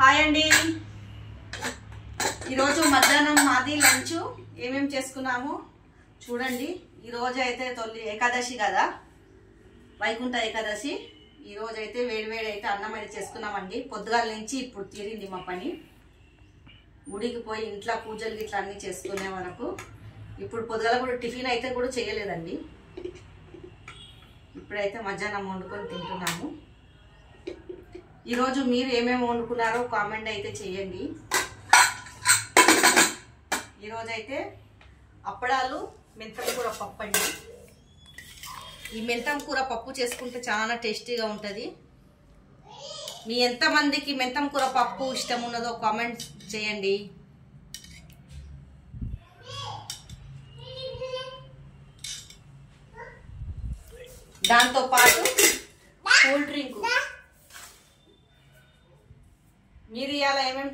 Hi అండి, ఈరోజు మధ్యాహ్నం మాది లంచ్ ఏమేమి చేసుకున్నాము చూడండి. ఈరోజు అయితే తొలి ఏకాదశి కదా, వైకుంఠ ఏకాదశి. ఈరోజు అయితే వేడివేడి అయితే అన్నం అయితే చేసుకున్నామండి. పొద్దుగాల నుంచి ఇప్పుడు తీరింది మా పని. గుడికి పోయి ఇంట్లో పూజలు ఇట్లా అన్నీ చేసుకునే వరకు ఇప్పుడు పొద్దుగాల కూడా టిఫిన్ అయితే కూడా చేయలేదండి. ఇప్పుడైతే మధ్యాహ్నం వండుకొని తింటున్నాము. ఈరోజు మీరు ఏమేమి వండుకున్నారో కామెంట్ అయితే చేయండి. ఈరోజు అయితే అప్పడాలు, మెంతం కూర పప్పు అండి. ఈ మెంతం కూర పప్పు చేసుకుంటే చాలా టేస్టీగా ఉంటుంది. మీ ఎంతమందికి మెంతం కూర పప్పు ఇష్టం ఉన్నదో కామెంట్ చేయండి. దాంతోపాటు కూల్ డ్రింక్. మీరు ఇవాళ ఏమేమి